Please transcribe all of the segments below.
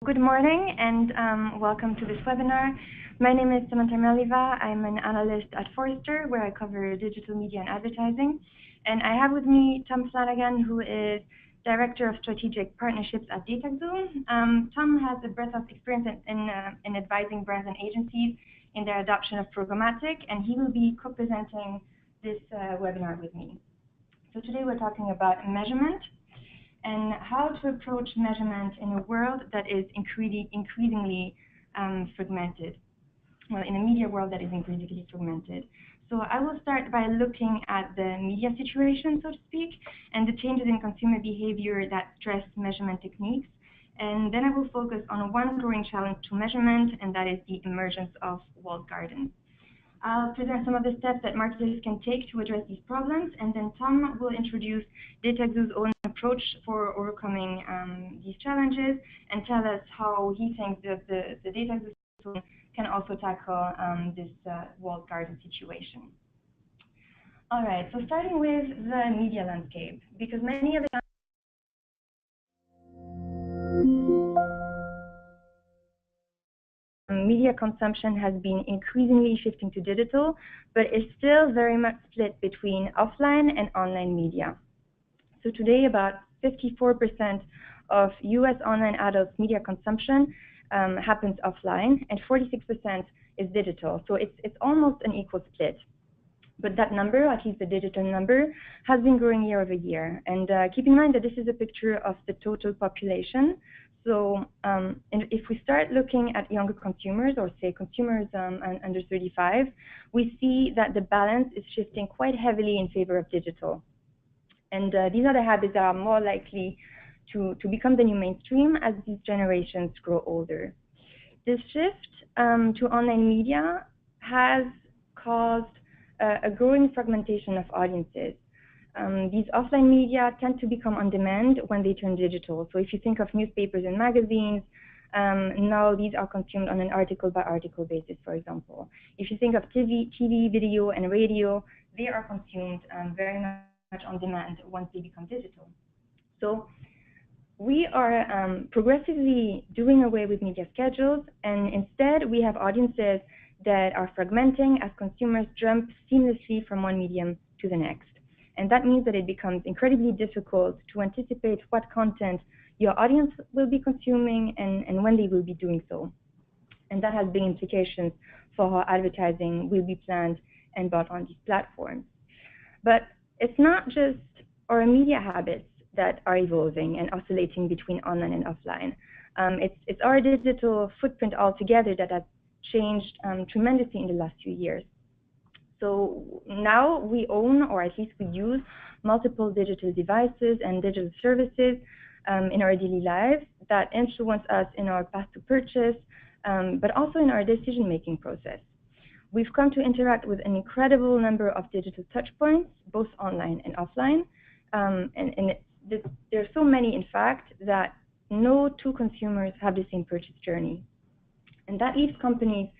Good morning and welcome to this webinar. My name is Samantha Merlivat. I'm an analyst at Forrester, where I cover digital media and advertising. And I have with me Tom Flanagan, who is Director of Strategic Partnerships at DataXu. Tom has a breadth of experience in advising brands and agencies in their adoption of programmatic, and he will be co-presenting this webinar with me. So today we're talking about measurement and how to approach measurement in a world that is increasingly fragmented. Well, in a media world that is increasingly fragmented. So I will start by looking at the media situation, so to speak, and the changes in consumer behavior that stress measurement techniques. And then I will focus on one growing challenge to measurement, and that is the emergence of walled gardens. I'll present some of the steps that marketers can take to address these problems, and then Tom will introduce DataXu's own approach for overcoming these challenges and tell us how he thinks that the DataXu tool can also tackle this walled garden situation. All right, so starting with the media landscape, because many of the media consumption has been increasingly shifting to digital, but is still very much split between offline and online media. So today, about 54% of US online adult media consumption happens offline, and 46% is digital. So it's almost an equal split. But that number, at least the digital number, has been growing year over year. And keep in mind that this is a picture of the total population. So if we start looking at younger consumers, or say consumers under 35, we see that the balance is shifting quite heavily in favor of digital. And these are the habits that are more likely to become the new mainstream as these generations grow older. This shift to online media has caused a growing fragmentation of audiences. These offline media tend to become on demand when they turn digital. So if you think of newspapers and magazines, now these are consumed on an article-by-article basis, for example. If you think of TV, video, and radio, they are consumed very much on demand once they become digital. So we are progressively doing away with media schedules, and instead we have audiences that are fragmenting as consumers jump seamlessly from one medium to the next. And that means that it becomes incredibly difficult to anticipate what content your audience will be consuming and when they will be doing so. And that has big implications for how advertising will be planned and bought on these platforms. But it's not just our media habits that are evolving and oscillating between online and offline. It's our digital footprint altogether that has changed tremendously in the last few years. So now we own, or at least we use, multiple digital devices and digital services in our daily lives that influence us in our path to purchase, but also in our decision-making process. We've come to interact with an incredible number of digital touchpoints, both online and offline, there are so many, in fact, that no two consumers have the same purchase journey. And that leaves companies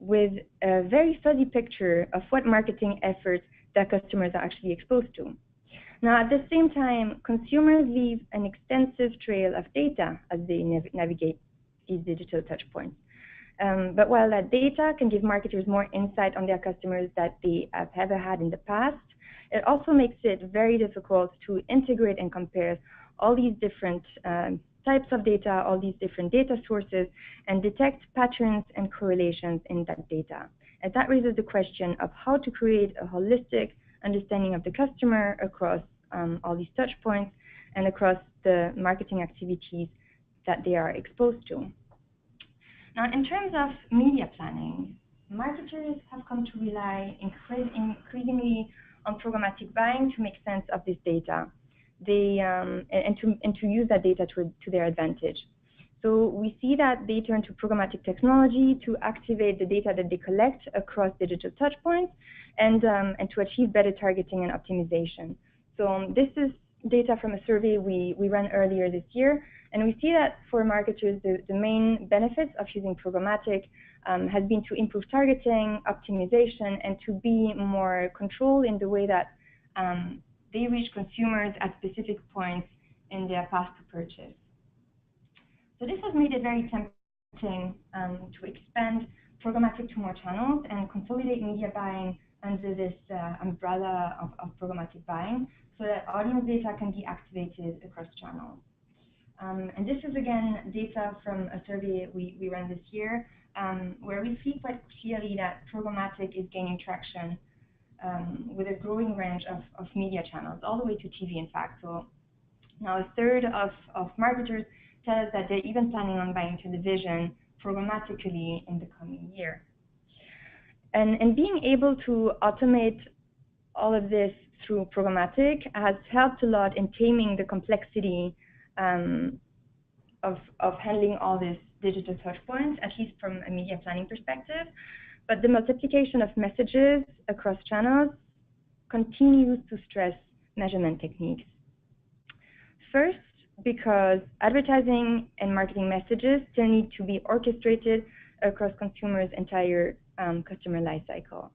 with a very fuzzy picture of what marketing efforts that customers are actually exposed to. Now, at the same time, consumers leave an extensive trail of data as they navigate these digital touchpoints. But while that data can give marketers more insight on their customers that they have ever had in the past, it also makes it very difficult to integrate and compare all these different types of data, all these different data sources, and detect patterns and correlations in that data. And that raises the question of how to create a holistic understanding of the customer across all these touch points and across the marketing activities that they are exposed to. Now, in terms of media planning, marketers have come to rely increasingly on programmatic buying to make sense of this data. And to use that data to their advantage. So we see that they turn to programmatic technology to activate the data that they collect across digital touchpoints and to achieve better targeting and optimization. So this is data from a survey we ran earlier this year, and we see that for marketers, the main benefits of using programmatic has been to improve targeting, optimization, and to be more controlled in the way that they reach consumers at specific points in their path to purchase. So this has made it very tempting to expand programmatic to more channels and consolidate media buying under this umbrella of programmatic buying, so that audience data can be activated across channels. And this is, again, data from a survey we ran this year, where we see quite clearly that programmatic is gaining traction with a growing range of media channels, all the way to TV, in fact. So now a third of marketers tell us that they're even planning on buying television programmatically in the coming year. And being able to automate all of this through programmatic has helped a lot in taming the complexity of handling all these digital touch points, at least from a media planning perspective. But the multiplication of messages across channels continues to stress measurement techniques. First, because advertising and marketing messages still need to be orchestrated across consumers' entire customer lifecycle.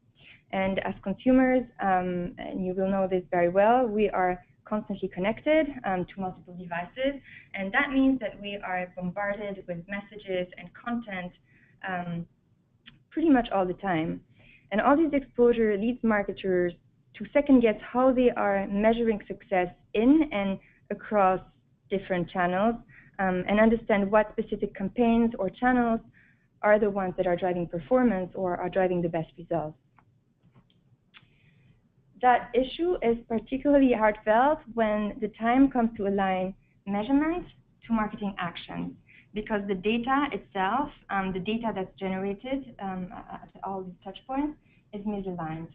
And as consumers, and you will know this very well, we are constantly connected to multiple devices, and that means that we are bombarded with messages and content pretty much all the time. And all this exposure leads marketers to second guess how they are measuring success in and across different channels, and understand what specific campaigns or channels are the ones that are driving performance or are driving the best results. That issue is particularly heartfelt when the time comes to align measurement to marketing actions, because the data itself, the data that's generated at all these touch points, is misaligned.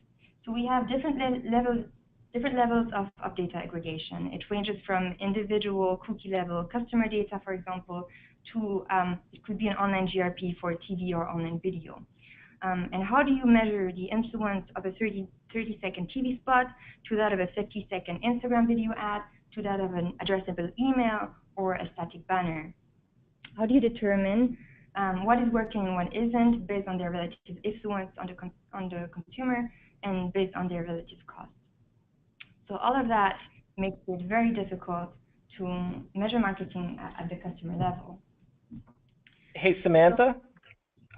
So we have different levels of data aggregation. It ranges from individual cookie level customer data, for example, to it could be an online GRP for TV or online video. And how do you measure the influence of a 30-second TV spot to that of a 50-second Instagram video ad to that of an addressable email or a static banner? How do you determine what is working and what isn't based on their relative influence on the consumer and based on their relative cost? So all of that makes it very difficult to measure marketing at the customer level. Hey, Samantha,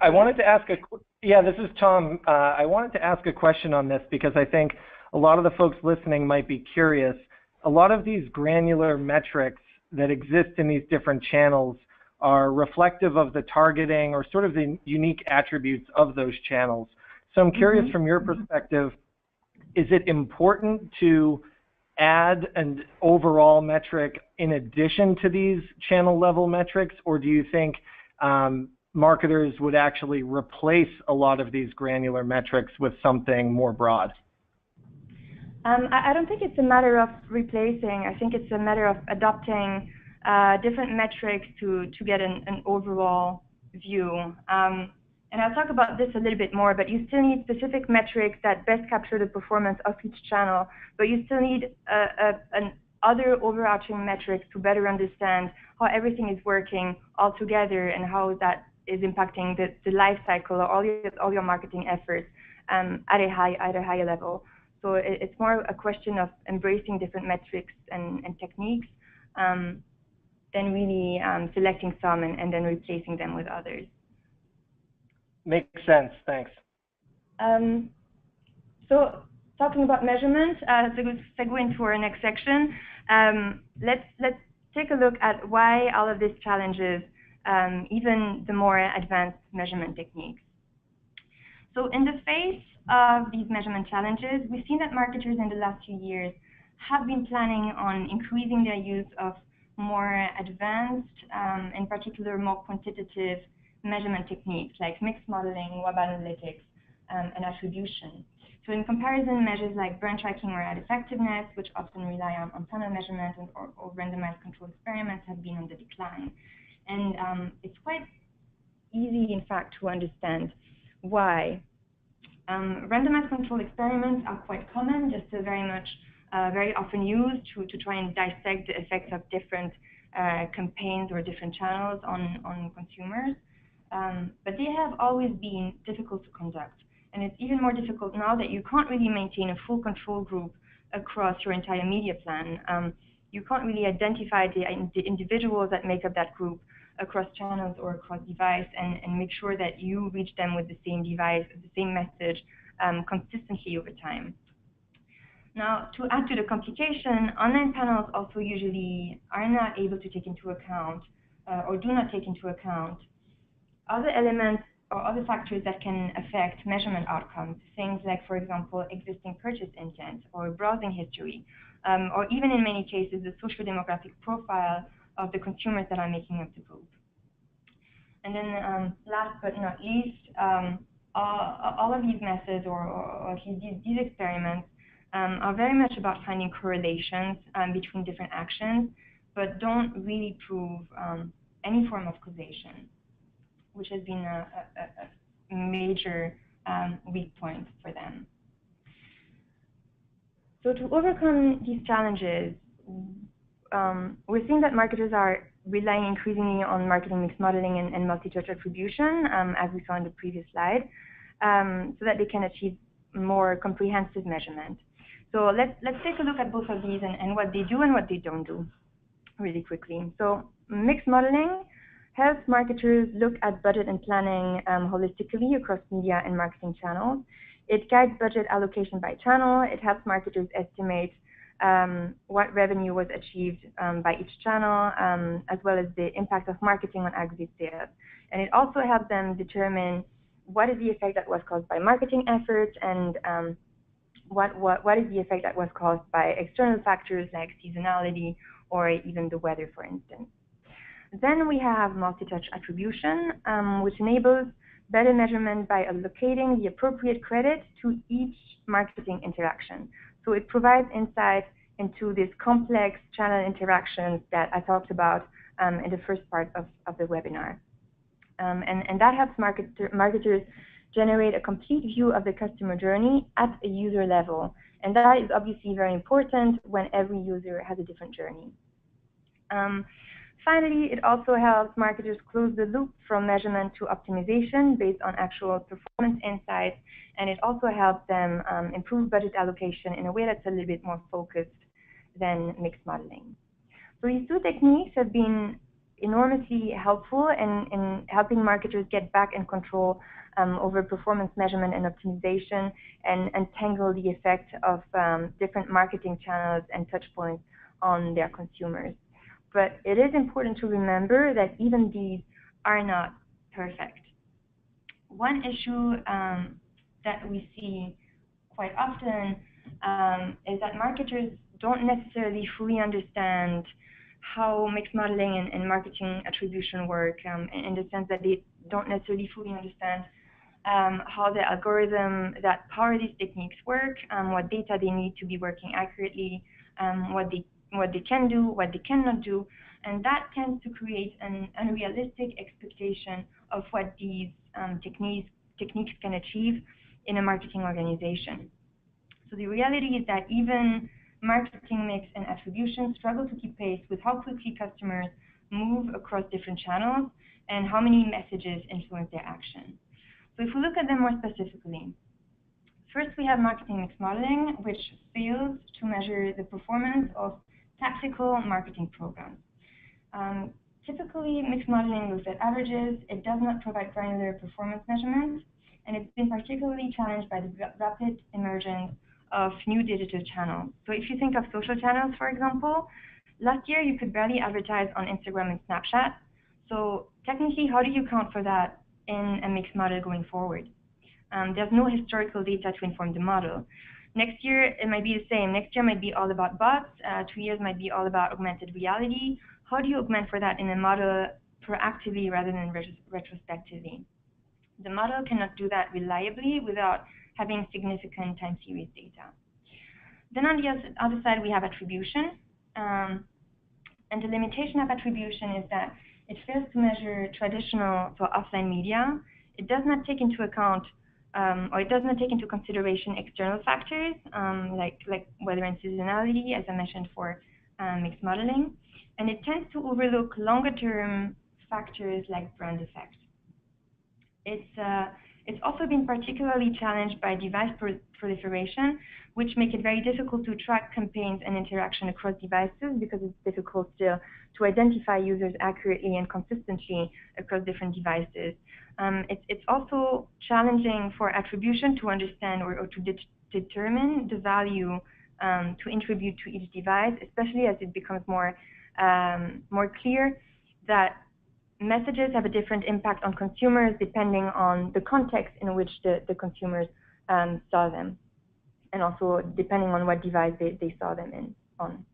I wanted to ask this is Tom. I wanted to ask a question on this because I think a lot of the folks listening might be curious. A lot of these granular metrics that exist in these different channels are reflective of the targeting or sort of the unique attributes of those channels. So I'm curious from your perspective, is it important to add an overall metric in addition to these channel level metrics, or do you think marketers would actually replace a lot of these granular metrics with something more broad? I don't think it's a matter of replacing. I think it's a matter of adopting different metrics to get an overall view. And I'll talk about this a little bit more, but you still need specific metrics that best capture the performance of each channel, but you still need other overarching metrics to better understand how everything is working all together and how that is impacting the life cycle of all your marketing efforts at a higher level. So it's more a question of embracing different metrics and techniques than really selecting some and then replacing them with others. Makes sense. Thanks. So talking about measurement, that's a good segue into our next section. Let's take a look at why all of these challenges, even the more advanced measurement techniques. So in the face of these measurement challenges, we've seen that marketers in the last few years have been planning on increasing their use of more advanced, in particular more quantitative measurement techniques like mixed modeling, web analytics, and attribution. So in comparison, measures like brand tracking or ad effectiveness, which often rely on funnel measurement or randomized control experiments, have been on the decline. And it's quite easy, in fact, to understand why. Randomized control experiments are quite common, just very often used to try and dissect the effects of different campaigns or different channels on consumers. But they have always been difficult to conduct. And it's even more difficult now that you can't really maintain a full control group across your entire media plan. You can't really identify the individuals that make up that group across channels or across device, and make sure that you reach them with the same device, the same message, consistently over time. Now, to add to the complication, online panels also usually are not able to take into account or do not take into account other elements or other factors that can affect measurement outcomes, things like, for example, existing purchase intent or browsing history, or even in many cases, the social demographic profile of the consumers that are making up the group. And then last but not least, all of these methods, or at least these experiments, are very much about finding correlations between different actions, but don't really prove any form of causation, which has been a major weak point for them. So to overcome these challenges, we're seeing that marketers are relying increasingly on marketing mix modeling and multi-touch attribution, as we saw in the previous slide, so that they can achieve more comprehensive measurement. So let's take a look at both of these and what they do and what they don't do really quickly. So mix modeling helps marketers look at budget and planning holistically across media and marketing channels. It guides budget allocation by channel. It helps marketers estimate what revenue was achieved by each channel, as well as the impact of marketing on aggregate sales. And it also helps them determine what is the effect that was caused by marketing efforts and what is the effect that was caused by external factors like seasonality or even the weather, for instance. Then we have multi-touch attribution, which enables better measurement by allocating the appropriate credit to each marketing interaction. So it provides insight into these complex channel interactions that I talked about in the first part of the webinar. And that helps marketers generate a complete view of the customer journey at a user level. And that is obviously very important when every user has a different journey. Finally, it also helps marketers close the loop from measurement to optimization based on actual performance insights, and it also helps them improve budget allocation in a way that's a little bit more focused than mixed modeling. So these two techniques have been enormously helpful in helping marketers get back in control over performance measurement and optimization and untangle the effect of different marketing channels and touch points on their consumers. But it is important to remember that even these are not perfect. One issue that we see quite often is that marketers don't necessarily fully understand how mixed modeling and marketing attribution work, in the sense that they don't necessarily fully understand how the algorithm that power these techniques work, what data they need to be working accurately, what they can do, what they cannot do, and that tends to create an unrealistic expectation of what these techniques can achieve in a marketing organization. So the reality is that even marketing mix and attribution struggle to keep pace with how quickly customers move across different channels and how many messages influence their action. So if we look at them more specifically, first we have marketing mix modeling, which fails to measure the performance of tactical marketing programs. Typically, mixed modeling looks at averages. It does not provide granular performance measurement, and it's been particularly challenged by the rapid emergence of new digital channels. So if you think of social channels, for example, last year you could barely advertise on Instagram and Snapchat. So technically, how do you account for that in a mixed model going forward? There's no historical data to inform the model. Next year, it might be the same. Next year might be all about bots. 2 years might be all about augmented reality. How do you augment for that in a model proactively rather than retrospectively? The model cannot do that reliably without having significant time series data. Then on the other side, we have attribution. And the limitation of attribution is that it fails to measure traditional, so offline media. It does not take into account or it does not take into consideration external factors like weather and seasonality, as I mentioned for mixed modeling, and it tends to overlook longer-term factors like brand effects. It's also been particularly challenged by device proliferation, which make it very difficult to track campaigns and interaction across devices because it's difficult still to identify users accurately and consistently across different devices. It's also challenging for attribution to understand or to determine the value to attribute to each device, especially as it becomes more clear that messages have a different impact on consumers depending on the context in which the consumers saw them, and also depending on what device they saw them on.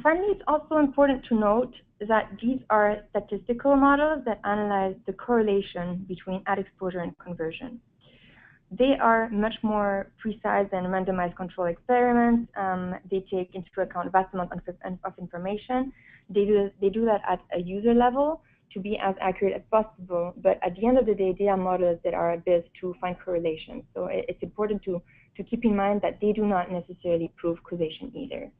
Finally, it's also important to note that these are statistical models that analyze the correlation between ad exposure and conversion. They are much more precise than randomized control experiments. They take into account vast amounts of information. They do that at a user level to be as accurate as possible. But at the end of the day, they are models that are built to find correlations. So it's important to keep in mind that they do not necessarily prove causation either.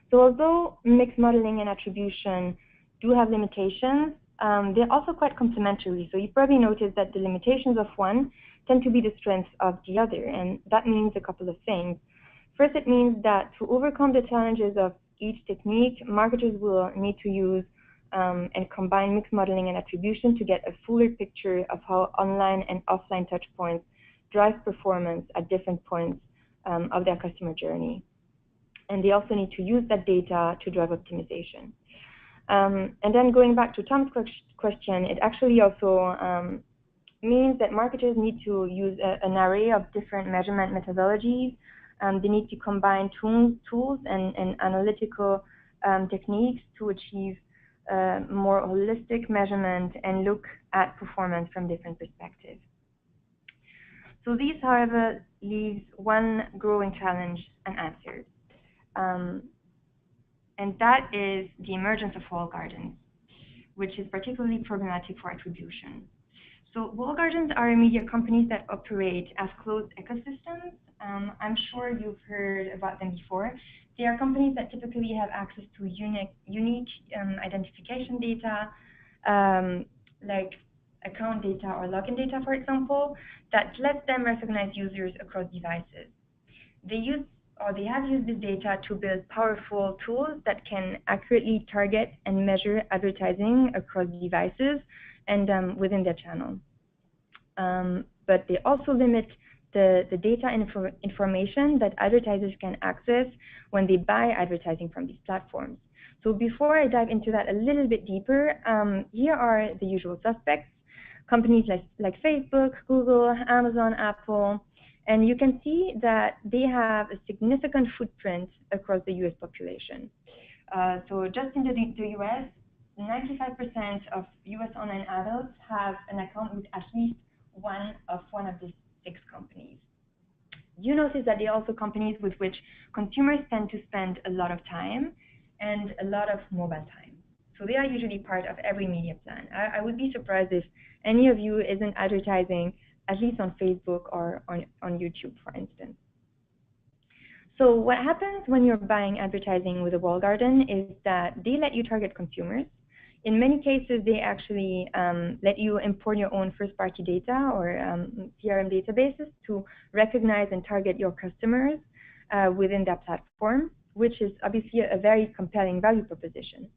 So although mixed modeling and attribution do have limitations, they're also quite complementary. So you probably noticed that the limitations of one tend to be the strengths of the other, and that means a couple of things. First, it means that to overcome the challenges of each technique, marketers will need to use and combine mixed modeling and attribution to get a fuller picture of how online and offline touchpoints drive performance at different points of their customer journey. And they also need to use that data to drive optimization. And then going back to Tom's question, it actually also means that marketers need to use an array of different measurement methodologies. They need to combine tools and analytical techniques to achieve more holistic measurement and look at performance from different perspectives. So these, however, leaves one growing challenge unanswered. And that is the emergence of walled gardens, which is particularly problematic for attribution. So walled gardens are media companies that operate as closed ecosystems. I'm sure you've heard about them before. They are companies that typically have access to unique identification data, like account data or login data, for example, that lets them recognize users across devices. They have used this data to build powerful tools that can accurately target and measure advertising across devices and within their channel. But they also limit the data and information that advertisers can access when they buy advertising from these platforms. So before I dive into that a little bit deeper, here are the usual suspects: companies like Facebook, Google, Amazon, Apple. And you can see that they have a significant footprint across the US population. So just in the US, 95% of US online adults have an account with at least one of these 6 companies. You notice that they are also companies with which consumers tend to spend a lot of time and a lot of mobile time. So they are usually part of every media plan. I would be surprised if any of you isn't advertising at least on Facebook or on YouTube, for instance. So what happens when you're buying advertising with a walled garden is that they let you target consumers. In many cases, they actually let you import your own first-party data or CRM databases to recognize and target your customers within that platform, which is obviously a very compelling value proposition.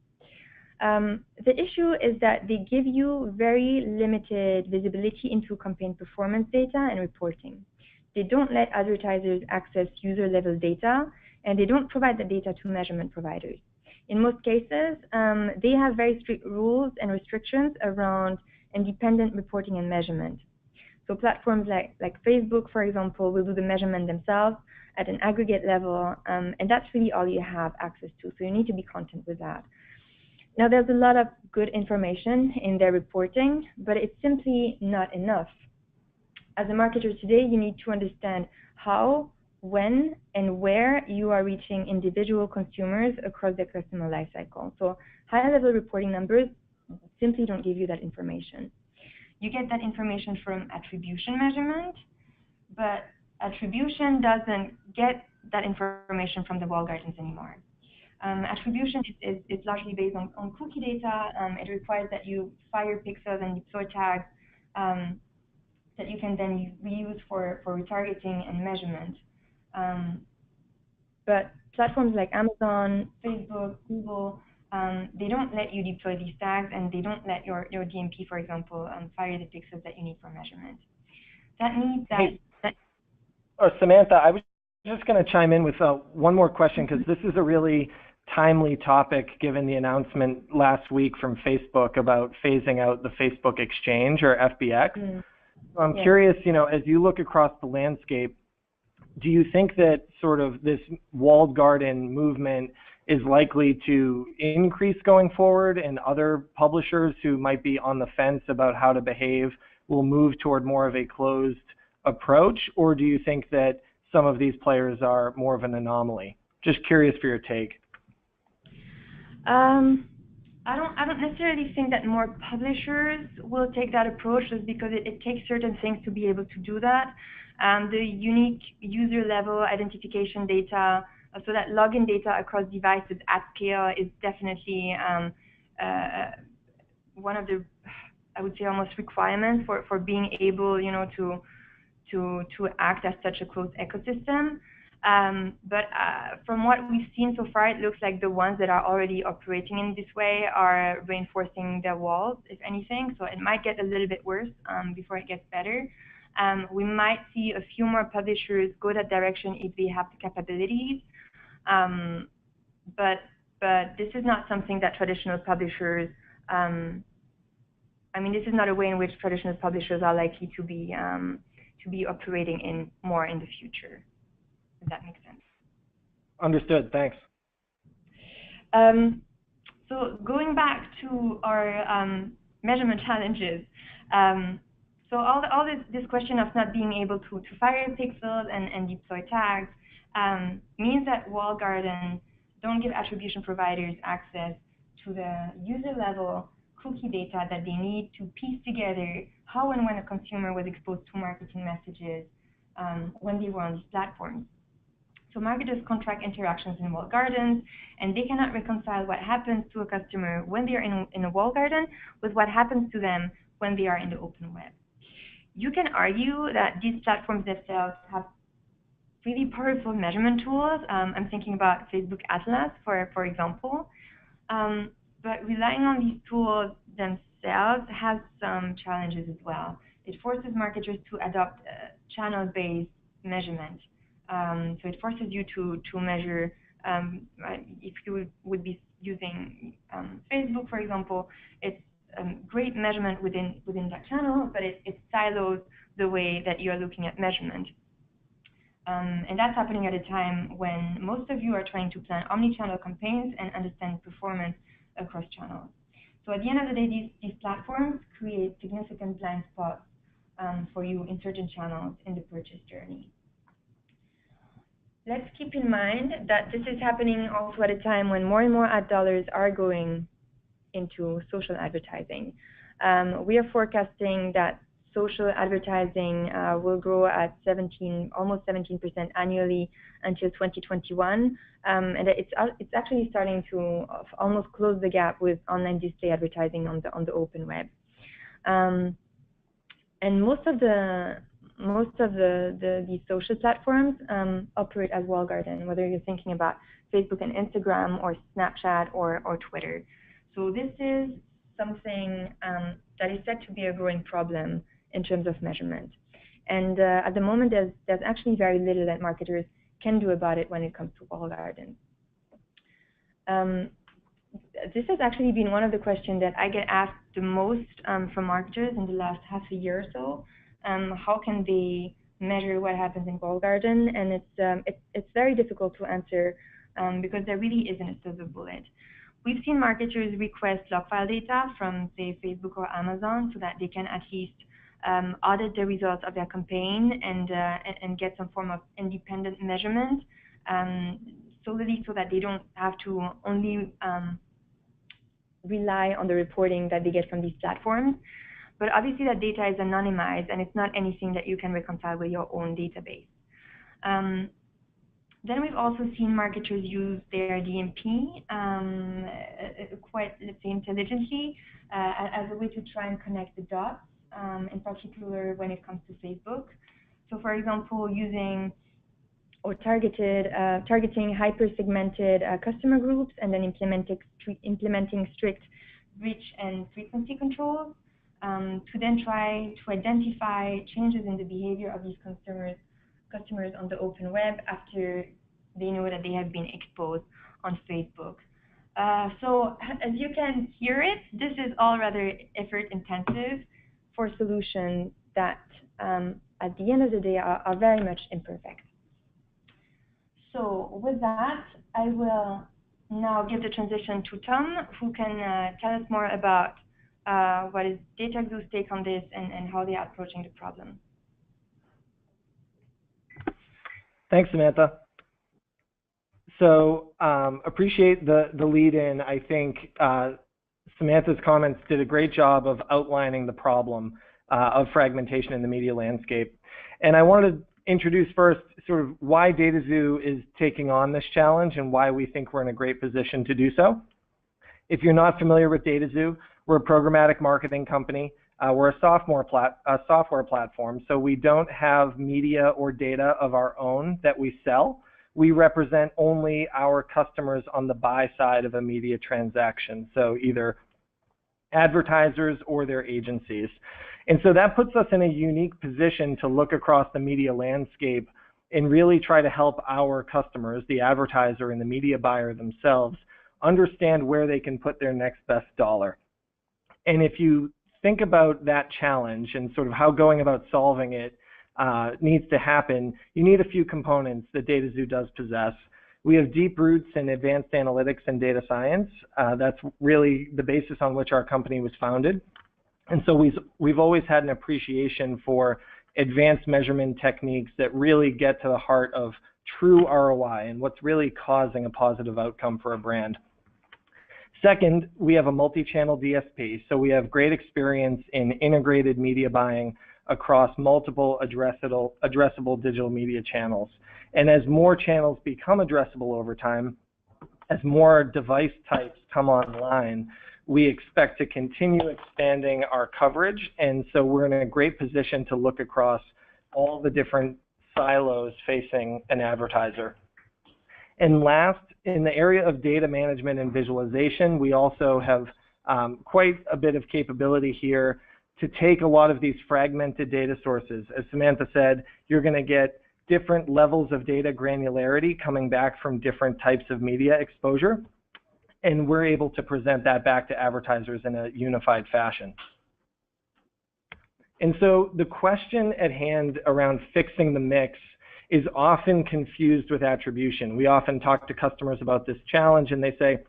The issue is that they give you very limited visibility into campaign performance data and reporting. They don't let advertisers access user-level data, and they don't provide the data to measurement providers. In most cases, they have very strict rules and restrictions around independent reporting and measurement. So platforms like Facebook, for example, will do the measurement themselves at an aggregate level, and that's really all you have access to, so you need to be content with that. Now, there's a lot of good information in their reporting, but it's simply not enough. As a marketer today, you need to understand how, when, and where you are reaching individual consumers across their customer lifecycle. So high-level reporting numbers simply don't give you that information. You get that information from attribution measurement, but attribution doesn't get that information from the walled gardens anymore. Attribution is largely based on cookie data. It requires that you fire pixels and deploy tags that you can then reuse for retargeting and measurement. But platforms like Amazon, Facebook, Google, they don't let you deploy these tags, and they don't let your DMP, for example, fire the pixels that you need for measurement. That means that... Samantha, I was just going to chime in with one more question, because this is a really timely topic given the announcement last week from Facebook about phasing out the Facebook Exchange, or FBX. So I'm curious, as you look across the landscape, do you think that sort of this walled garden movement is likely to increase going forward, and other publishers who might be on the fence about how to behave will move toward more of a closed approach? Or do you think that some of these players are more of an anomaly? Just curious for your take. I don't necessarily think that more publishers will take that approach, just because it takes certain things to be able to do that. The unique user level identification data, so that login data across devices at scale, is definitely one of the, I would say, almost requirements for being able, to act as such a closed ecosystem. But from what we've seen so far, it looks like the ones that are already operating in this way are reinforcing their walls, if anything. So it might get a little bit worse before it gets better. We might see a few more publishers go that direction if they have the capabilities. But this is not something that traditional publishers, this is not a way in which traditional publishers are likely to be operating in more in the future. If that makes sense. Understood. Thanks. So going back to our measurement challenges, so all this question of not being able to fire pixels and deploy tags means that walled gardens don't give attribution providers access to the user level cookie data that they need to piece together how and when a consumer was exposed to marketing messages when they were on these platforms. So marketers contract interactions in walled gardens, and they cannot reconcile what happens to a customer when they are in a walled garden with what happens to them when they are in the open web. You can argue that these platforms themselves have really powerful measurement tools. I'm thinking about Facebook Atlas, for example. But relying on these tools themselves has some challenges as well. It forces marketers to adopt channel-based measurement. So it forces you to measure, if you would be using Facebook, for example, it's great measurement within that channel, but it silos the way that you're looking at measurement. And that's happening at a time when most of you are trying to plan omni-channel campaigns and understand performance across channels. So at the end of the day, these platforms create significant blind spots for you in certain channels in the purchase journey. Let's keep in mind that this is happening also at a time when more and more ad dollars are going into social advertising. We are forecasting that social advertising will grow at almost 17% annually until 2021, and it's actually starting to almost close the gap with online display advertising on the open web. And most of these social platforms operate as walled garden, whether you're thinking about Facebook and Instagram or Snapchat or Twitter. So this is something that is said to be a growing problem in terms of measurement. And at the moment, there's actually very little that marketers can do about it when it comes to walled gardens. This has actually been one of the questions that I get asked the most from marketers in the last half a year or so. How can they measure what happens in walled garden? And it's very difficult to answer because there really isn't a silver bullet. We've seen marketers request log file data from, say, Facebook or Amazon so that they can at least audit the results of their campaign and get some form of independent measurement, solely so that they don't have to only rely on the reporting that they get from these platforms. But obviously that data is anonymized, and it's not anything that you can reconcile with your own database. Then we've also seen marketers use their DMP quite, let's say, intelligently as a way to try and connect the dots in particular when it comes to Facebook. So for example, using or targeting hyper-segmented customer groups, and then implementing strict reach and frequency controls to then try to identify changes in the behavior of these customers on the open web after they know that they have been exposed on Facebook. So as you can hear it, this is all rather effort intensive for solutions that at the end of the day are very much imperfect. So with that, I will now give the transition to Tom, who can tell us more about what is DataXu's take on this and how they are approaching the problem. Thanks, Samantha. So appreciate the lead in. I think Samantha's comments did a great job of outlining the problem of fragmentation in the media landscape. And I wanted to introduce first sort of why DataXu is taking on this challenge and why we think we're in a great position to do so. If you're not familiar with DataXu, we're a programmatic marketing company. We're a software platform, so we don't have media or data of our own that we sell. We represent only our customers on the buy side of a media transaction, so either advertisers or their agencies. And so that puts us in a unique position to look across the media landscape and really try to help our customers, the advertiser and the media buyer themselves, understand where they can put their next best dollar. And if you think about that challenge and sort of how going about solving it needs to happen, you need a few components that DataXu does possess. We have deep roots in advanced analytics and data science. That's really the basis on which our company was founded. And so we've always had an appreciation for advanced measurement techniques that really get to the heart of true ROI and what's really causing a positive outcome for a brand. Second, we have a multi-channel DSP, so we have great experience in integrated media buying across multiple addressable digital media channels. And as more channels become addressable over time, as more device types come online, we expect to continue expanding our coverage, and so we're in a great position to look across all the different silos facing an advertiser. And last, in the area of data management and visualization, we also have quite a bit of capability here to take a lot of these fragmented data sources. As Samantha said, you're going to get different levels of data granularity coming back from different types of media exposure, and we're able to present that back to advertisers in a unified fashion. And so the question at hand around fixing the mix is often confused with attribution. We often talk to customers about this challenge and they say,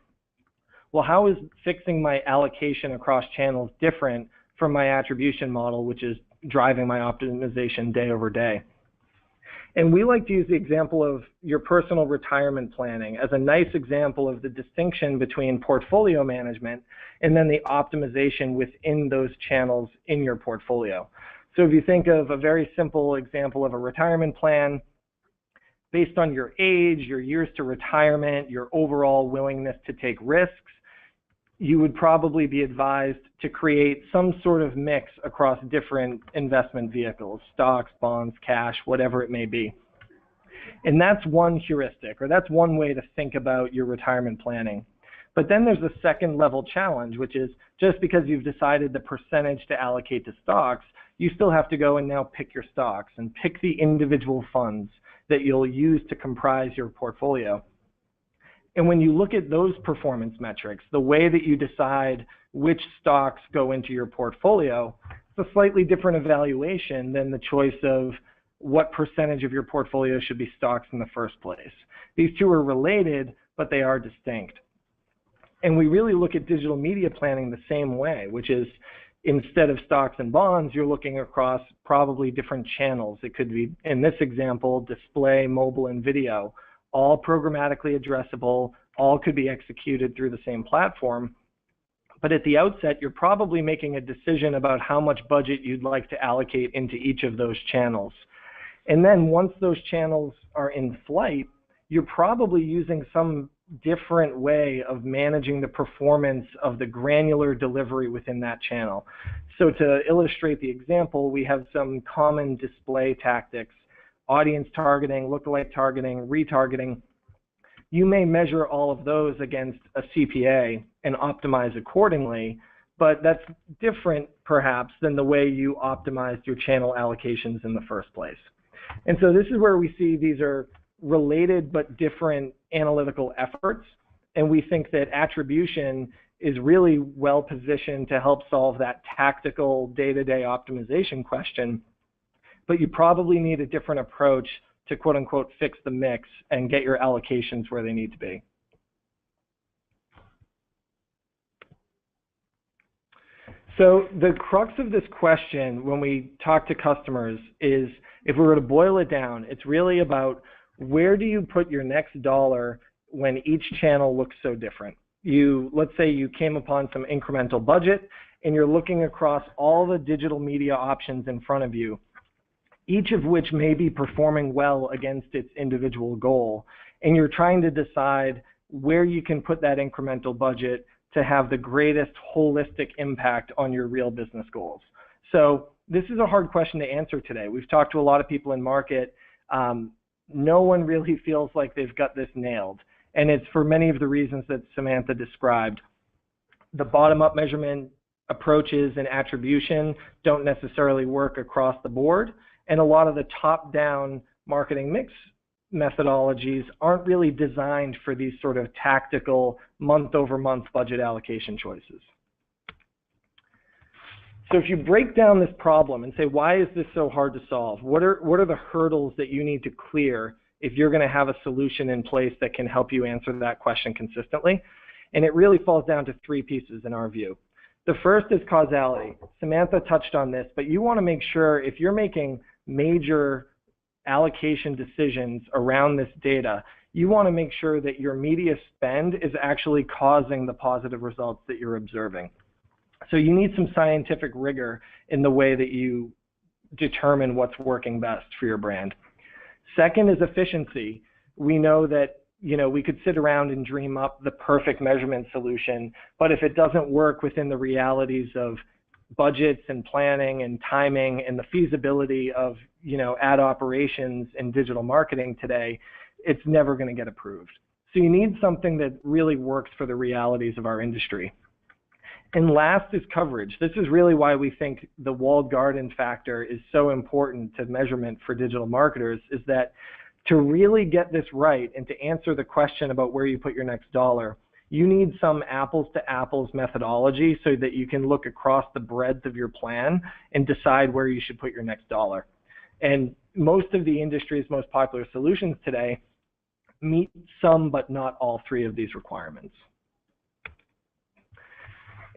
well, how is fixing my allocation across channels different from my attribution model, which is driving my optimization day over day? And we like to use the example of your personal retirement planning as a nice example of the distinction between portfolio management and then the optimization within those channels in your portfolio. So if you think of a very simple example of a retirement plan, based on your age, your years to retirement, your overall willingness to take risks, you would probably be advised to create some sort of mix across different investment vehicles, stocks, bonds, cash, whatever it may be. And that's one heuristic, or that's one way to think about your retirement planning. But then there's a second level challenge, which is just because you've decided the percentage to allocate to stocks, you still have to go and now pick your stocks and pick the individual funds that you'll use to comprise your portfolio. And when you look at those performance metrics, the way that you decide which stocks go into your portfolio, it's a slightly different evaluation than the choice of what percentage of your portfolio should be stocks in the first place. These two are related, but they are distinct. And we really look at digital media planning the same way, which is instead of stocks and bonds, you're looking across probably different channels. It could be, in this example, display, mobile, and video, all programmatically addressable, all could be executed through the same platform. But at the outset, you're probably making a decision about how much budget you'd like to allocate into each of those channels. And then once those channels are in flight, you're probably using some different way of managing the performance of the granular delivery within that channel. So to illustrate the example, we have some common display tactics: audience targeting, lookalike targeting, retargeting. You may measure all of those against a CPA and optimize accordingly, but that's different perhaps than the way you optimized your channel allocations in the first place. And so this is where we see these are related but different analytical efforts, and we think that attribution is really well positioned to help solve that tactical day-to-day optimization question, but you probably need a different approach to quote-unquote fix the mix and get your allocations where they need to be. So the crux of this question when we talk to customers is, if we were to boil it down, it's really about where do you put your next dollar when each channel looks so different. Let's say you came upon some incremental budget and you're looking across all the digital media options in front of you, each of which may be performing well against its individual goal, and you're trying to decide where you can put that incremental budget to have the greatest holistic impact on your real business goals. So this is a hard question to answer today. We've talked to a lot of people in market. No one really feels like they've got this nailed, and it's for many of the reasons that Samantha described. The bottom-up measurement approaches and attribution don't necessarily work across the board, and a lot of the top-down marketing mix methodologies aren't really designed for these sort of tactical month-over-month budget allocation choices. So if you break down this problem and say, why is this so hard to solve? What are the hurdles that you need to clear if you're going to have a solution in place that can help you answer that question consistently? And it really falls down to three pieces in our view. The first is causality. Samantha touched on this, but you want to make sure if you're making major allocation decisions around this data, you want to make sure that your media spend is actually causing the positive results that you're observing. So you need some scientific rigor in the way that you determine what's working best for your brand. Second is efficiency. We know that we could sit around and dream up the perfect measurement solution, but if it doesn't work within the realities of budgets and planning and timing and the feasibility of ad operations and digital marketing today, it's never going to get approved. So you need something that really works for the realities of our industry. And last is coverage. This is really why we think the walled garden factor is so important to measurement for digital marketers, is that to really get this right and to answer the question about where you put your next dollar, you need some apples to apples methodology so that you can look across the breadth of your plan and decide where you should put your next dollar. And most of the industry's most popular solutions today meet some but not all three of these requirements.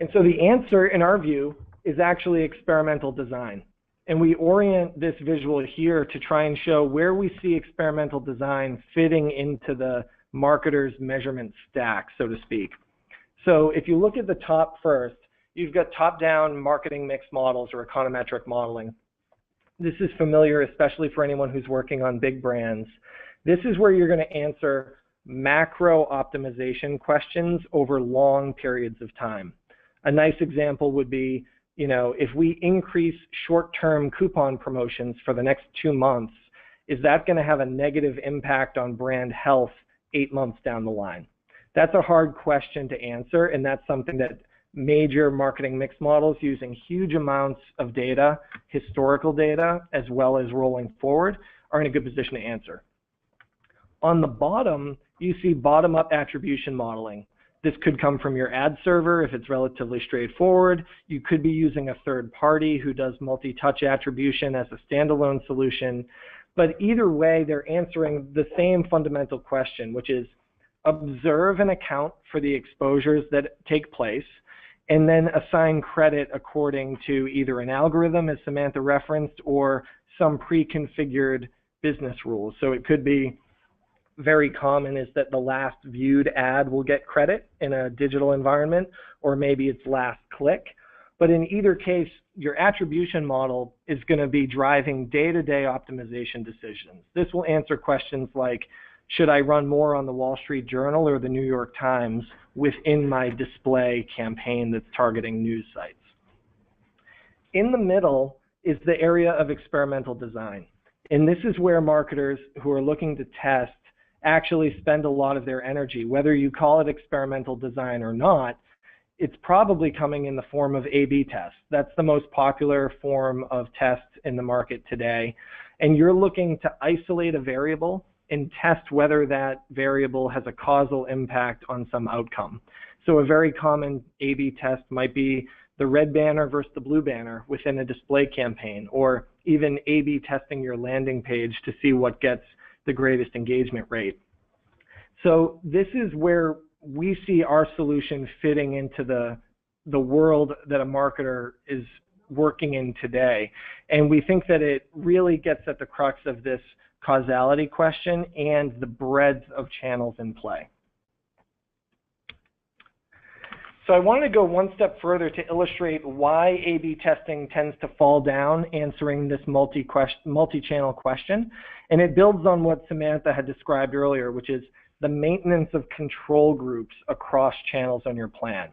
And so the answer, in our view, is actually experimental design. And we orient this visual here to try and show where we see experimental design fitting into the marketer's measurement stack, so to speak. So if you look at the top first, you've got top-down marketing mix models or econometric modeling. This is familiar, especially for anyone who's working on big brands. This is where you're going to answer macro optimization questions over long periods of time. A nice example would be, if we increase short-term coupon promotions for the next 2 months, is that going to have a negative impact on brand health 8 months down the line? That's a hard question to answer, and that's something that major marketing mix models using huge amounts of data, historical data, as well as rolling forward, are in a good position to answer. On the bottom, you see bottom-up attribution modeling. This could come from your ad server if it's relatively straightforward. You could be using a third party who does multi-touch attribution as a standalone solution. But either way, they're answering the same fundamental question, which is observe and account for the exposures that take place, and then assign credit according to either an algorithm, as Samantha referenced, or some pre-configured business rules. So it could be very common is that the last viewed ad will get credit in a digital environment, or maybe it's last click. But in either case, your attribution model is going to be driving day-to-day optimization decisions. This will answer questions like, Should I run more on the Wall Street Journal or the New York Times within my display campaign that's targeting news sites? In the middle is the area of experimental design. And this is where marketers who are looking to test actually spend a lot of their energy. Whether you call it experimental design or not, it's probably coming in the form of A/B tests. That's the most popular form of test in the market today. And you're looking to isolate a variable and test whether that variable has a causal impact on some outcome. So a very common A/B test might be the red banner versus the blue banner within a display campaign, or even A/B testing your landing page to see what gets the greatest engagement rate. So this is where we see our solution fitting into the world that a marketer is working in today. And we think that it really gets at the crux of this causality question and the breadth of channels in play. So I wanted to go one step further to illustrate why A/B testing tends to fall down answering this multi-channel question. And it builds on what Samantha had described earlier, which is the maintenance of control groups across channels on your plan.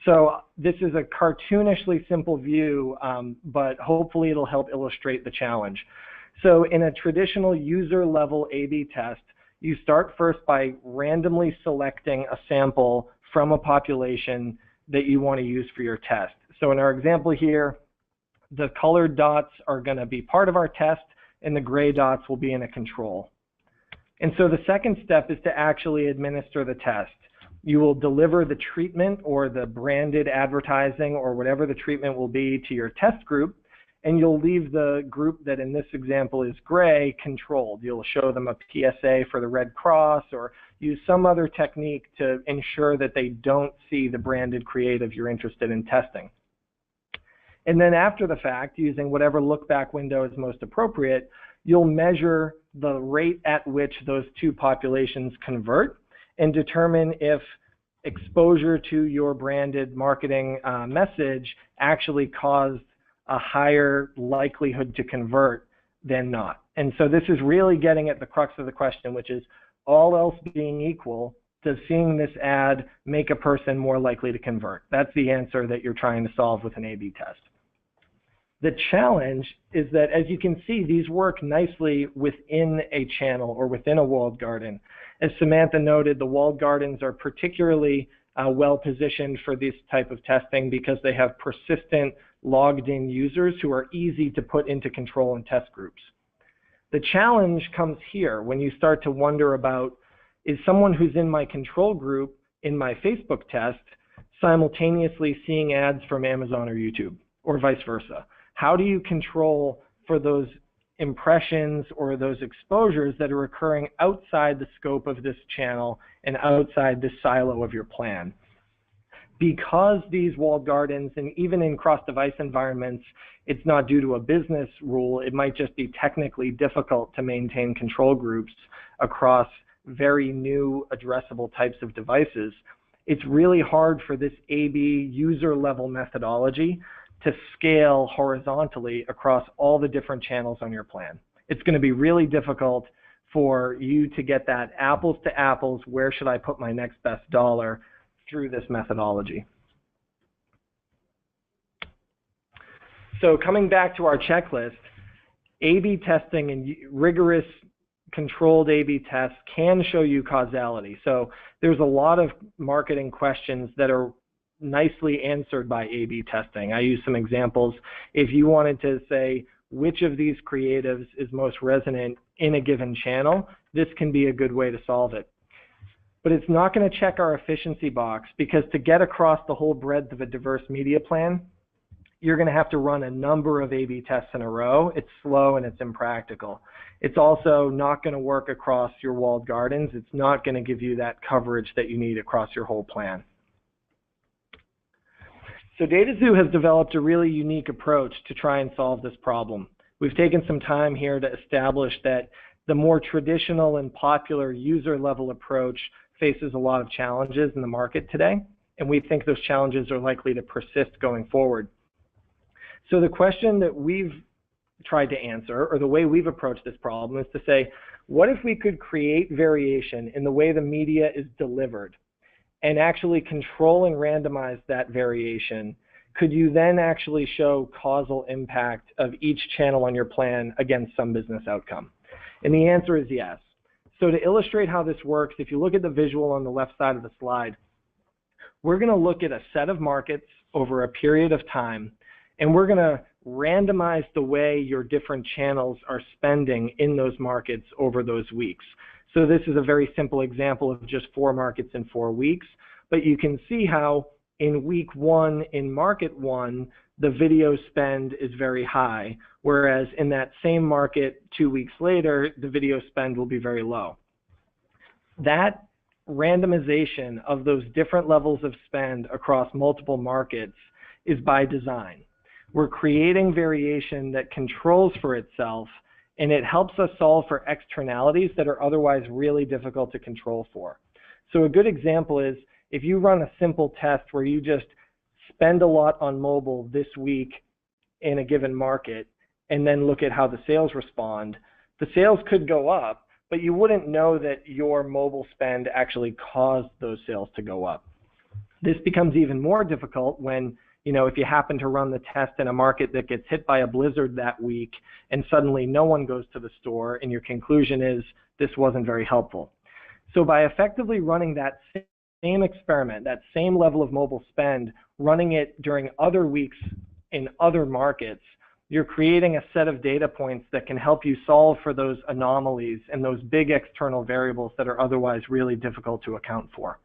So this is a cartoonishly simple view, but hopefully it'll help illustrate the challenge. So in a traditional user level A/B test, you start first by randomly selecting a sample from a population that you want to use for your test. So in our example here, the colored dots are going to be part of our test, and the gray dots will be in a control. And so the second step is to actually administer the test. You will deliver the treatment or the branded advertising or whatever the treatment will be to your test group, and you'll leave the group that in this example is gray controlled. You'll show them a PSA for the Red Cross or use some other technique to ensure that they don't see the branded creative you're interested in testing. And then after the fact, using whatever look back window is most appropriate, you'll measure the rate at which those two populations convert and determine if exposure to your branded marketing message actually caused a higher likelihood to convert than not. And so this is really getting at the crux of the question, which is, all else being equal, does seeing this ad make a person more likely to convert? That's the answer that you're trying to solve with an A/B test. The challenge is that, as you can see, these work nicely within a channel or within a walled garden. As Samantha noted, the walled gardens are particularly well positioned for this type of testing because they have persistent logged in users who are easy to put into control and test groups. The challenge comes here when you start to wonder about, is someone who's in my control group in my Facebook test simultaneously seeing ads from Amazon or YouTube, or vice versa? How do you control for those impressions or those exposures that are occurring outside the scope of this channel and outside this silo of your plan? Because these walled gardens, and even in cross-device environments, it's not due to a business rule, it might just be technically difficult to maintain control groups across very new addressable types of devices. It's really hard for this A/B user level methodology to scale horizontally across all the different channels on your plan. It's going to be really difficult for you to get that apples to apples, where should I put my next best dollar, through this methodology. So coming back to our checklist, A/B testing and rigorous controlled A/B tests can show you causality. So there's a lot of marketing questions that are nicely answered by A/B testing. I use some examples. If you wanted to say which of these creatives is most resonant in a given channel, this can be a good way to solve it. But it's not going to check our efficiency box, because to get across the whole breadth of a diverse media plan, you're going to have to run a number of A/B tests in a row. It's slow and it's impractical. It's also not going to work across your walled gardens. It's not going to give you that coverage that you need across your whole plan. So DataXu has developed a really unique approach to try and solve this problem. We've taken some time here to establish that the more traditional and popular user level approach faces a lot of challenges in the market today, and we think those challenges are likely to persist going forward. So the question that we've tried to answer, or the way we've approached this problem, is to say, what if we could create variation in the way the media is delivered and actually control and randomize that variation? Could you then actually show causal impact of each channel on your plan against some business outcome? And the answer is yes. So to illustrate how this works, if you look at the visual on the left side of the slide, we're going to look at a set of markets over a period of time, and we're going to randomize the way your different channels are spending in those markets over those weeks. So this is a very simple example of just 4 markets in 4 weeks, but you can see how in week 1 in market 1, the video spend is very high, whereas in that same market 2 weeks later, the video spend will be very low. That randomization of those different levels of spend across multiple markets is by design. We're creating variation that controls for itself, and it helps us solve for externalities that are otherwise really difficult to control for. So a good example is if you run a simple test where you just spend a lot on mobile this week in a given market and then look at how the sales respond, the sales could go up, but you wouldn't know that your mobile spend actually caused those sales to go up. This becomes even more difficult when, if you happen to run the test in a market that gets hit by a blizzard that week and suddenly no one goes to the store and your conclusion is this wasn't very helpful. So by effectively running that same experiment, that same level of mobile spend, running it during other weeks in other markets, you're creating a set of data points that can help you solve for those anomalies and those big external variables that are otherwise really difficult to account for.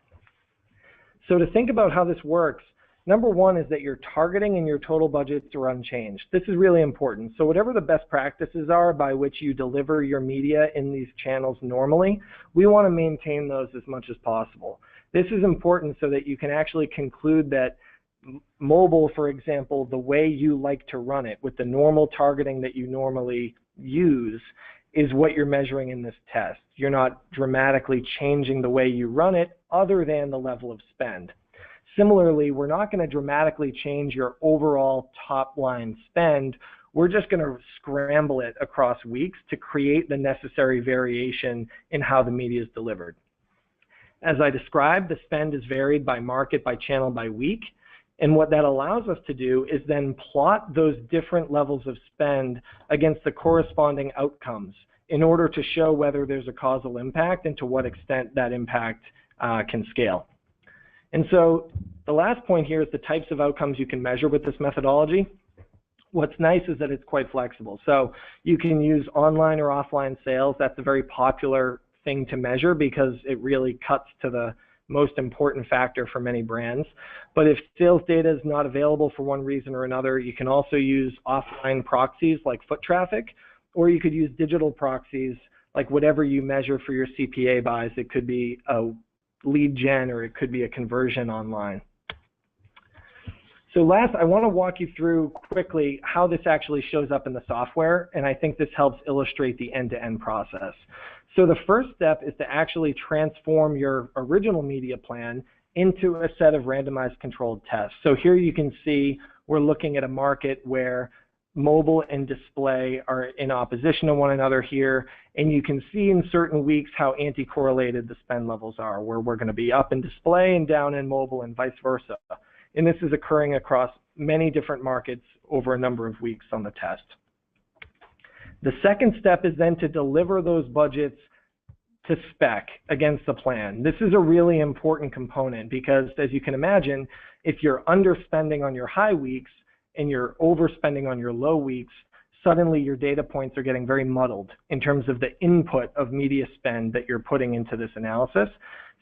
So to think about how this works, number 1 is that your targeting and your total budgets are unchanged. This is really important. So whatever the best practices are by which you deliver your media in these channels normally, we want to maintain those as much as possible. This is important so that you can actually conclude that mobile, for example, the way you like to run it with the normal targeting that you normally use is what you're measuring in this test. You're not dramatically changing the way you run it other than the level of spend. Similarly, we're not going to dramatically change your overall top line spend. We're just going to scramble it across weeks to create the necessary variation in how the media is delivered. As I described, the spend is varied by market, by channel, by week. And what that allows us to do is then plot those different levels of spend against the corresponding outcomes in order to show whether there's a causal impact and to what extent that impact can scale. And so the last point here is the types of outcomes you can measure with this methodology. What's nice is that it's quite flexible. So you can use online or offline sales. That's a very popular thing to measure because it really cuts to the most important factor for many brands. But if sales data is not available for one reason or another, you can also use offline proxies like foot traffic, or you could use digital proxies like whatever you measure for your CPA buys. It could be a lead gen or it could be a conversion online. So last, I want to walk you through quickly how this actually shows up in the software, and I think this helps illustrate the end-to-end process. So the first step is to actually transform your original media plan into a set of randomized controlled tests. So here you can see we're looking at a market where mobile and display are in opposition to one another here, and you can see in certain weeks how anti-correlated the spend levels are, where we're going to be up in display and down in mobile and vice versa. And this is occurring across many different markets over a number of weeks on the test. The second step is then to deliver those budgets to spec against the plan. This is a really important component because, as you can imagine, if you're underspending on your high weeks and you're overspending on your low weeks, suddenly your data points are getting very muddled in terms of the input of media spend that you're putting into this analysis.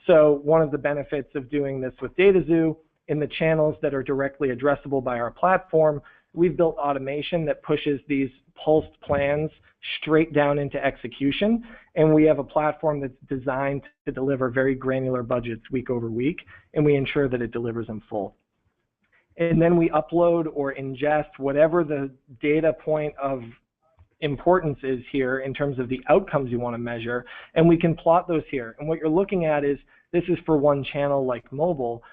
So one of the benefits of doing this with DataXu, in the channels that are directly addressable by our platform, we've built automation that pushes these pulsed plans straight down into execution, and we have a platform that's designed to deliver very granular budgets week over week, and we ensure that it delivers them full. And then we upload or ingest whatever the data point of importance is here in terms of the outcomes you want to measure, and we can plot those here. And what you're looking at is, this is for one channel like mobile.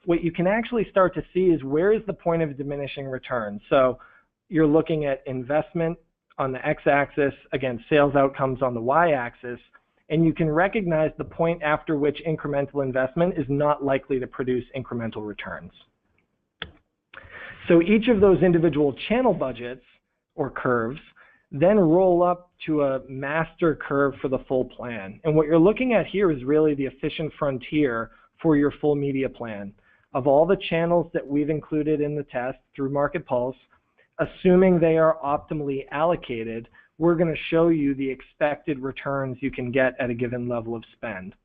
What you can actually start to see is where is the point of diminishing return. So you're looking at investment on the x-axis against sales outcomes on the y-axis, and you can recognize the point after which incremental investment is not likely to produce incremental returns. So each of those individual channel budgets, or curves, then roll up to a master curve for the full plan. And what you're looking at here is really the efficient frontier for your full media plan. Of all the channels that we've included in the test through Market Pulse, assuming they are optimally allocated, we're going to show you the expected returns you can get at a given level of spend.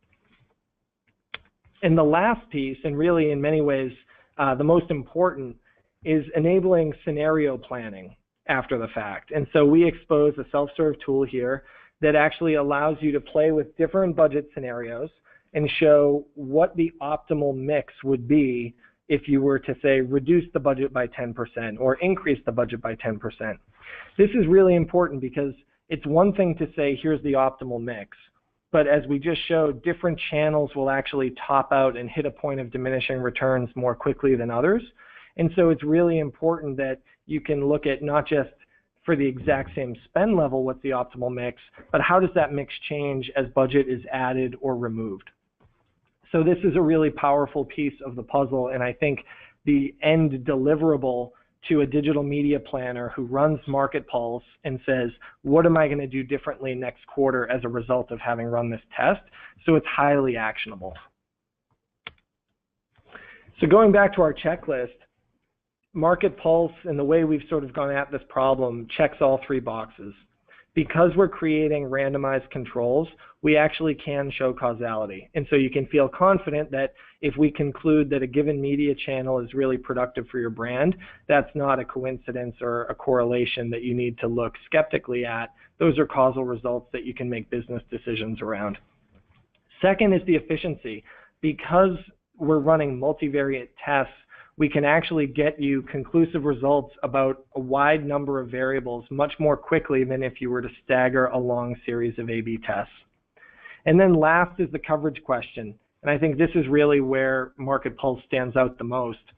And the last piece, and really in many ways the most important, is enabling scenario planning after the fact. And so we expose a self-serve tool here that actually allows you to play with different budget scenarios and show what the optimal mix would be if you were to, say, reduce the budget by 10% or increase the budget by 10%. This is really important because it's one thing to say, here's the optimal mix. But as we just showed, different channels will actually top out and hit a point of diminishing returns more quickly than others. And so it's really important that you can look at not just for the exact same spend level, what's the optimal mix, but how does that mix change as budget is added or removed. So this is a really powerful piece of the puzzle, and I think the end deliverable to a digital media planner who runs Market Pulse and says, what am I going to do differently next quarter as a result of having run this test? So it's highly actionable. So going back to our checklist, Market Pulse and the way we've sort of gone at this problem checks all three boxes. Because we're creating randomized controls, we actually can show causality. And so you can feel confident that if we conclude that a given media channel is really productive for your brand, that's not a coincidence or a correlation that you need to look skeptically at. Those are causal results that you can make business decisions around. Second is the efficiency. Because we're running multivariate tests, we can actually get you conclusive results about a wide number of variables much more quickly than if you were to stagger a long series of A/B tests. And then last is the coverage question. And I think this is really where Market Pulse stands out the most.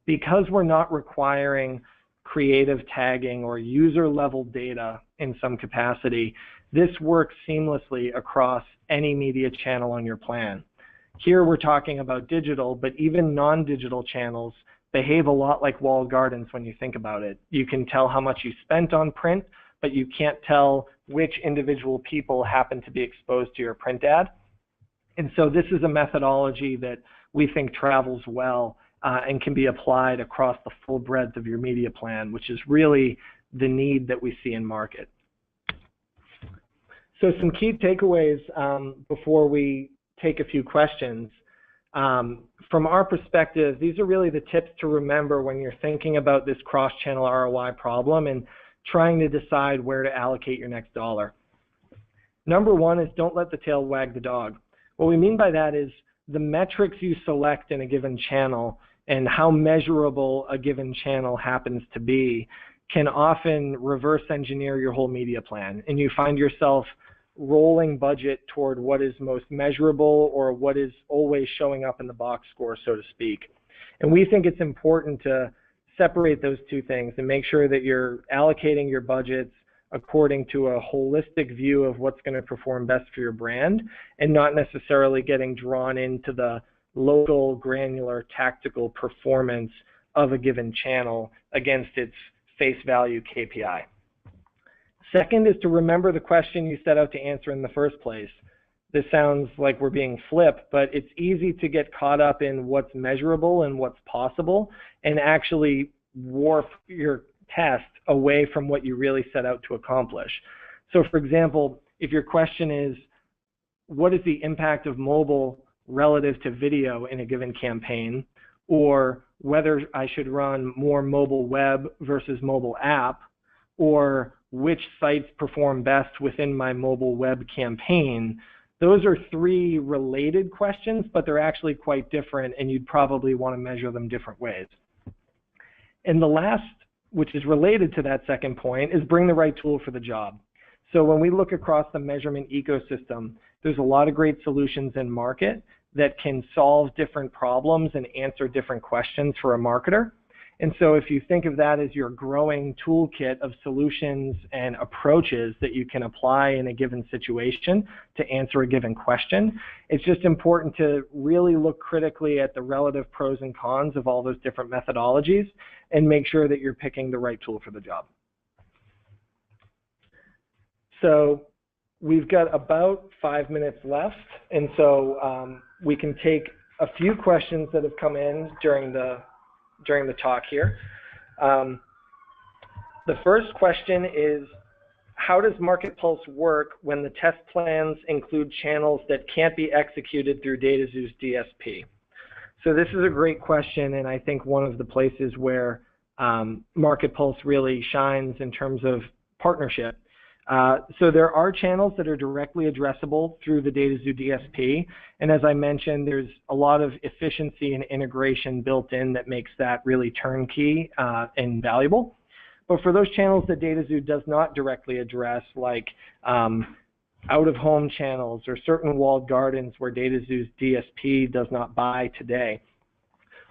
Because we're not requiring creative tagging or user-level data in some capacity, this works seamlessly across any media channel on your plan. Here we're talking about digital, but even non-digital channels behave a lot like walled gardens when you think about it. You can tell how much you spent on print, but you can't tell which individual people happen to be exposed to your print ad. And so this is a methodology that we think travels well and can be applied across the full breadth of your media plan, which is really the need that we see in market. So some key takeaways before we take a few questions. From our perspective, these are really the tips to remember when you're thinking about this cross-channel ROI problem and trying to decide where to allocate your next dollar. Number one is don't let the tail wag the dog. What we mean by that is the metrics you select in a given channel and how measurable a given channel happens to be can often reverse engineer your whole media plan, and you find yourself rolling budget toward what is most measurable or what is always showing up in the box score, so to speak. And we think it's important to separate those two things and make sure that you're allocating your budgets according to a holistic view of what's going to perform best for your brand and not necessarily getting drawn into the local, granular, tactical performance of a given channel against its face value KPI. Second is to remember the question you set out to answer in the first place. This sounds like we're being flip, but it's easy to get caught up in what's measurable and what's possible and actually warp your test away from what you really set out to accomplish. So for example, if your question is, what is the impact of mobile relative to video in a given campaign, or whether I should run more mobile web versus mobile app, or which sites perform best within my mobile web campaign, those are three related questions, but they're actually quite different, and you'd probably want to measure them different ways. And the last, which is related to that second point, is bring the right tool for the job. So when we look across the measurement ecosystem, there's a lot of great solutions in market that can solve different problems and answer different questions for a marketer. And so if you think of that as your growing toolkit of solutions and approaches that you can apply in a given situation to answer a given question, it's just important to really look critically at the relative pros and cons of all those different methodologies and make sure that you're picking the right tool for the job. So we've got about 5 minutes left, and so we can take a few questions that have come in during the talk here. The first question is, how does Market Pulse work when the test plans include channels that can't be executed through DataXu's DSP? So this is a great question, and I think one of the places where Market Pulse really shines in terms of partnership. So there are channels that are directly addressable through the DataXu DSP, and as I mentioned, there's a lot of efficiency and integration built in that makes that really turnkey and valuable. But for those channels that DataXu does not directly address, like out-of-home channels or certain walled gardens where DataXu's DSP does not buy today,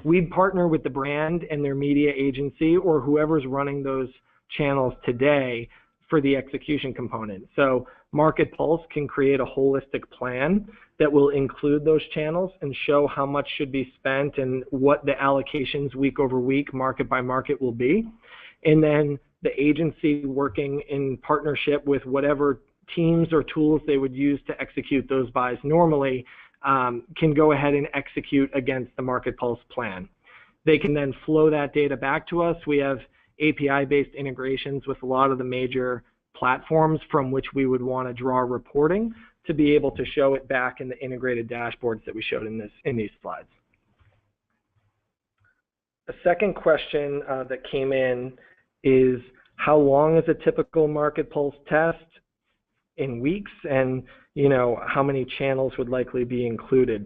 we'd partner with the brand and their media agency or whoever's running those channels today for the execution component. So Market Pulse can create a holistic plan that will include those channels and show how much should be spent and what the allocations week over week, market by market will be. And then the agency, working in partnership with whatever teams or tools they would use to execute those buys normally, can go ahead and execute against the Market Pulse plan. They can then flow that data back to us. We have API-based integrations with a lot of the major platforms from which we would want to draw reporting to be able to show it back in the integrated dashboards that we showed in these slides. The second question that came in is, how long is a typical Market Pulse test in weeks, and how many channels would likely be included?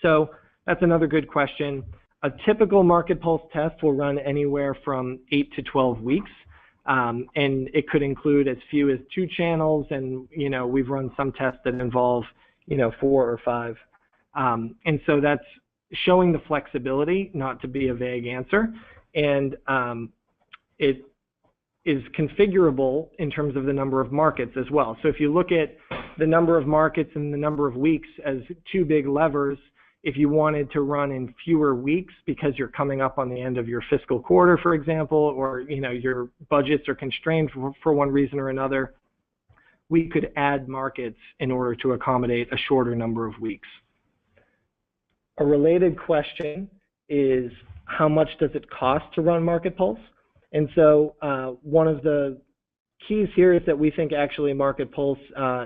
So that's another good question. A typical Market Pulse test will run anywhere from 8 to 12 weeks, and it could include as few as 2 channels, and we've run some tests that involve 4 or 5. And so that's showing the flexibility, not to be a vague answer, and it is configurable in terms of the number of markets as well. So if you look at the number of markets and the number of weeks as 2 big levers, if you wanted to run in fewer weeks because you're coming up on the end of your fiscal quarter, for example, or your budgets are constrained for one reason or another, we could add markets in order to accommodate a shorter number of weeks. A related question is, how much does it cost to run Market Pulse? And so one of the keys here is that we think actually Market Pulse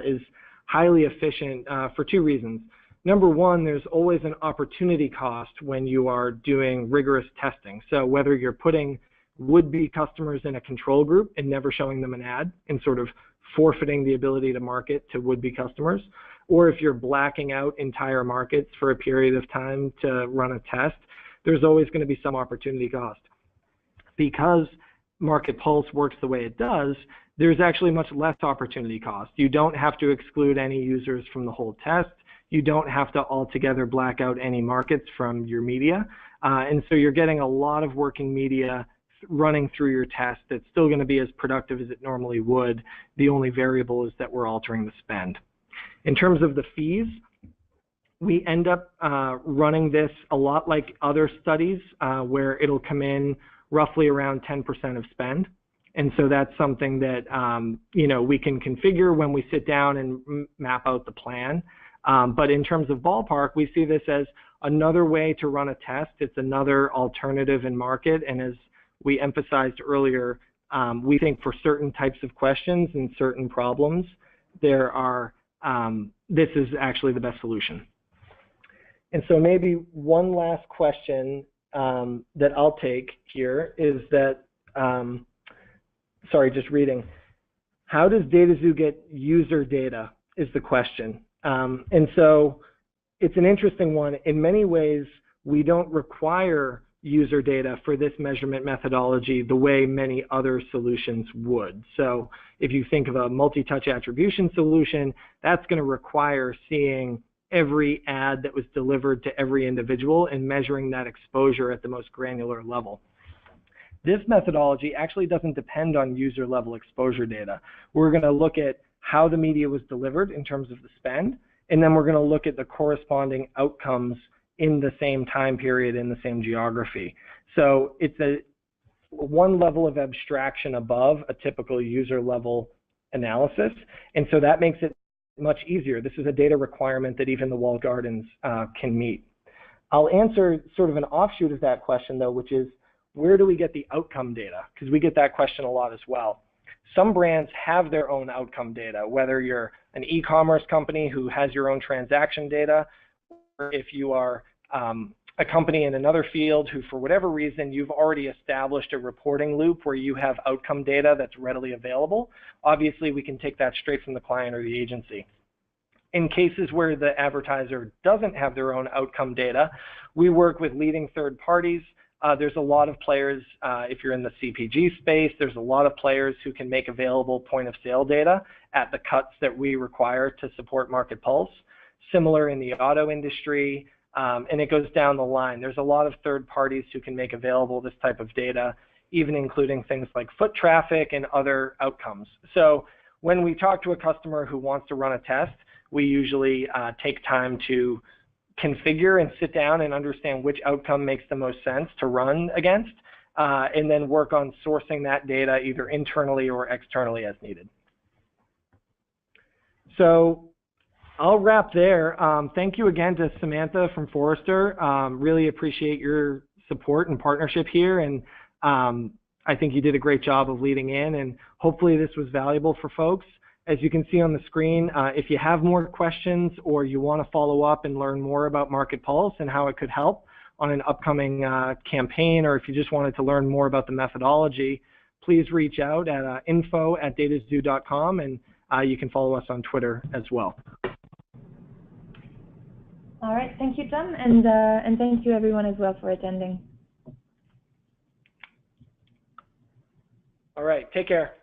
is highly efficient for 2 reasons. Number one, there's always an opportunity cost when you are doing rigorous testing. So whether you're putting would-be customers in a control group and never showing them an ad and sort of forfeiting the ability to market to would-be customers, or if you're blacking out entire markets for a period of time to run a test, there's always going to be some opportunity cost. Because Market Pulse works the way it does, there's actually much less opportunity cost. You don't have to exclude any users from the whole test. You don't have to altogether black out any markets from your media. And so you're getting a lot of working media running through your test that's still going to be as productive as it normally would. The only variable is that we're altering the spend. In terms of the fees, we end up running this a lot like other studies where it'll come in roughly around 10% of spend. And so that's something that we can configure when we sit down and map out the plan. But in terms of ballpark, we see this as another way to run a test. It's another alternative in market. And as we emphasized earlier, we think for certain types of questions and certain problems, this is actually the best solution. And so maybe one last question that I'll take here is that, sorry, just reading. How does DataXu get user data is the question. And so it's an interesting one. In many ways, we don't require user data for this measurement methodology the way many other solutions would. So if you think of a multi-touch attribution solution, that's going to require seeing every ad that was delivered to every individual and measuring that exposure at the most granular level. This methodology actually doesn't depend on user level exposure data. We're going to look at how the media was delivered in terms of the spend, and then we're going to look at the corresponding outcomes in the same time period in the same geography. So it's a one level of abstraction above a typical user level analysis, and so that makes it much easier. This is a data requirement that even the walled gardens can meet. I'll answer sort of an offshoot of that question though, which is where do we get the outcome data? Because we get that question a lot as well. Some brands have their own outcome data, whether you're an e-commerce company who has your own transaction data, or if you are a company in another field who, for whatever reason, you've already established a reporting loop where you have outcome data that's readily available. Obviously, we can take that straight from the client or the agency. In cases where the advertiser doesn't have their own outcome data, we work with leading third parties. There's a lot of players, if you're in the CPG space, there's a lot of players who can make available point of sale data at the cuts that we require to support Market Pulse. Similar in the auto industry, and it goes down the line. There's a lot of third parties who can make available this type of data, even including things like foot traffic and other outcomes. So when we talk to a customer who wants to run a test, we usually take time to configure and sit down and understand which outcome makes the most sense to run against, and then work on sourcing that data either internally or externally as needed. So I'll wrap there. Thank you again to Samantha from Forrester. Really appreciate your support and partnership here, and I think you did a great job of leading in, and hopefully this was valuable for folks. As you can see on the screen, if you have more questions or you want to follow up and learn more about Market Pulse and how it could help on an upcoming campaign, or if you just wanted to learn more about the methodology, please reach out at info@dataxu.com, and you can follow us on Twitter as well. All right, thank you, Tom, and thank you everyone as well for attending. All right, take care.